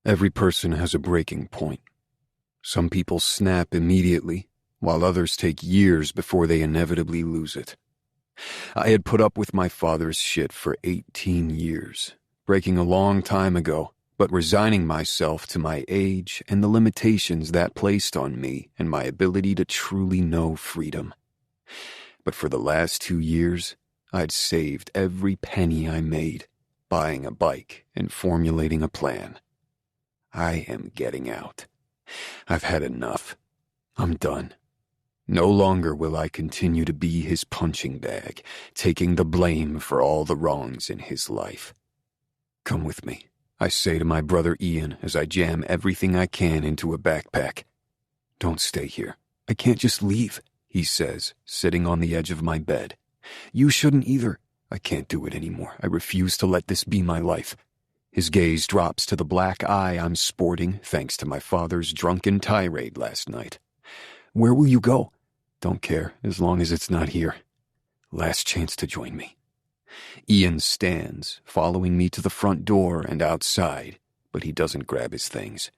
Every person has a breaking point. Some people snap immediately, while others take years before they inevitably lose it. I had put up with my father's shit for 18 years, breaking a long time ago, but resigning myself to my age and the limitations that placed on me and my ability to truly know freedom. But for the last 2 years, I'd saved every penny I made, buying a bike and formulating a plan. I am getting out. I've had enough. I'm done. No longer will I continue to be his punching bag, taking the blame for all the wrongs in his life. Come with me, I say to my brother Ian as I jam everything I can into a backpack. Don't stay here. I can't just leave, he says, sitting on the edge of my bed. You shouldn't either. I can't do it anymore. I refuse to let this be my life. His gaze drops to the black eye I'm sporting thanks to my father's drunken tirade last night. Where will you go? Don't care, as long as it's not here. Last chance to join me. Ian stands, following me to the front door and outside, but he doesn't grab his things.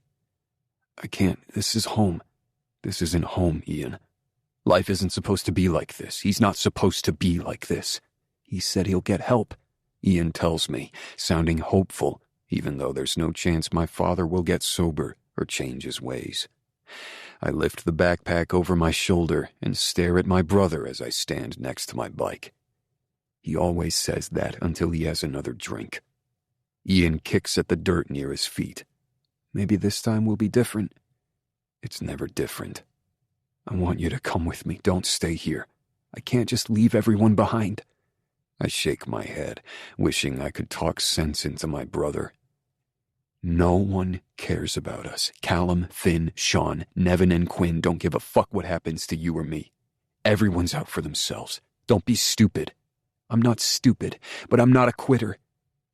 I can't. This is home. This isn't home, Ian. Life isn't supposed to be like this. He's not supposed to be like this. He said he'll get help, Ian tells me, sounding hopeful, even though there's no chance my father will get sober or change his ways. I lift the backpack over my shoulder and stare at my brother as I stand next to my bike. He always says that until he has another drink. Ian kicks at the dirt near his feet. Maybe this time will be different. It's never different. I want you to come with me. Don't stay here. I can't just leave everyone behind. I shake my head, wishing I could talk sense into my brother. No one cares about us. Callum, Finn, Sean, Nevin, and Quinn don't give a fuck what happens to you or me. Everyone's out for themselves. Don't be stupid. I'm not stupid, but I'm not a quitter.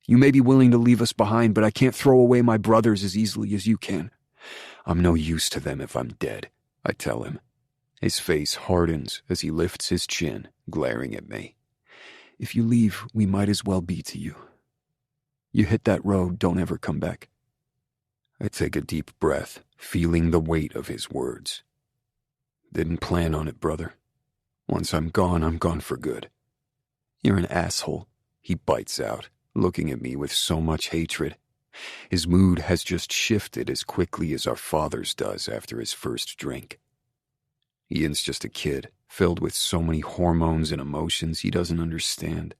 You may be willing to leave us behind, but I can't throw away my brothers as easily as you can. I'm no use to them if I'm dead, I tell him. His face hardens as he lifts his chin, glaring at me. If you leave, we might as well be to you. You hit that road, don't ever come back. I take a deep breath, feeling the weight of his words. Didn't plan on it, brother. Once I'm gone for good. You're an asshole, he bites out, looking at me with so much hatred. His mood has just shifted as quickly as our father's does after his first drink. Ian's just a kid, filled with so many hormones and emotions he doesn't understand.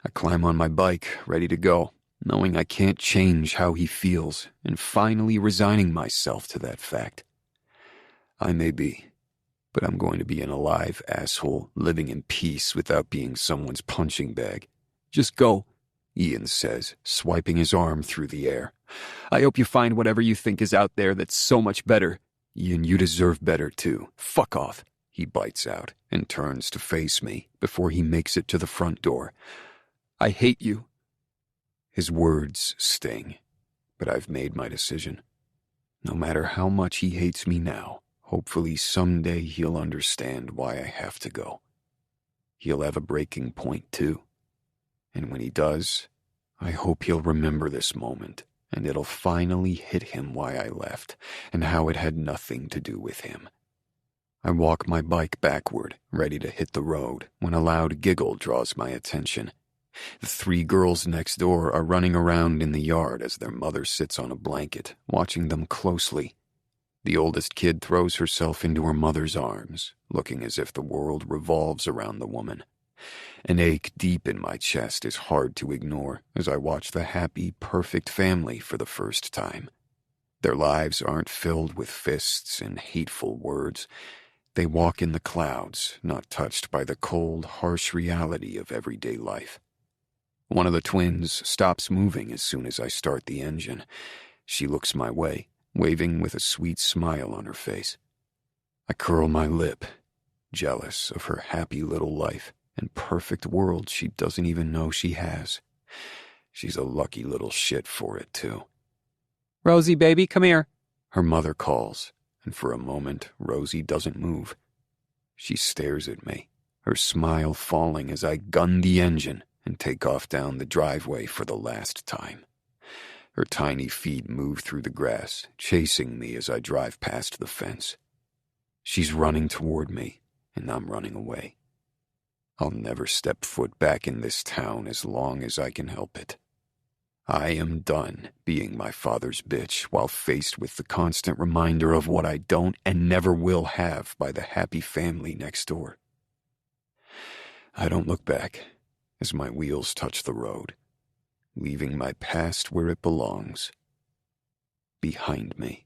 I climb on my bike, ready to go, knowing I can't change how he feels, and finally resigning myself to that fact. I may be, but I'm going to be an alive asshole, living in peace without being someone's punching bag. Just go, Ian says, swiping his arm through the air. I hope you find whatever you think is out there that's so much better. Ian, you deserve better too. Fuck off, he bites out and turns to face me before he makes it to the front door. I hate you. His words sting, but I've made my decision. No matter how much he hates me now, hopefully someday he'll understand why I have to go. He'll have a breaking point too. And when he does, I hope he'll remember this moment, and it'll finally hit him why I left, and how it had nothing to do with him. I walk my bike backward, ready to hit the road, when a loud giggle draws my attention. The 3 girls next door are running around in the yard as their mother sits on a blanket, watching them closely. The oldest kid throws herself into her mother's arms, looking as if the world revolves around the woman. An ache deep in my chest is hard to ignore as I watch the happy, perfect family for the first time. Their lives aren't filled with fists and hateful words. They walk in the clouds, not touched by the cold, harsh reality of everyday life. One of the twins stops moving as soon as I start the engine. She looks my way, waving with a sweet smile on her face. I curl my lip, jealous of her happy little life and perfect world she doesn't even know she has. She's a lucky little shit for it, too. Rosie, baby, come here, her mother calls, and for a moment, Rosie doesn't move. She stares at me, her smile falling as I gun the engine and take off down the driveway for the last time. Her tiny feet move through the grass, chasing me as I drive past the fence. She's running toward me, and I'm running away. I'll never step foot back in this town as long as I can help it. I am done being my father's bitch while faced with the constant reminder of what I don't and never will have by the happy family next door. I don't look back as my wheels touch the road, leaving my past where it belongs, behind me.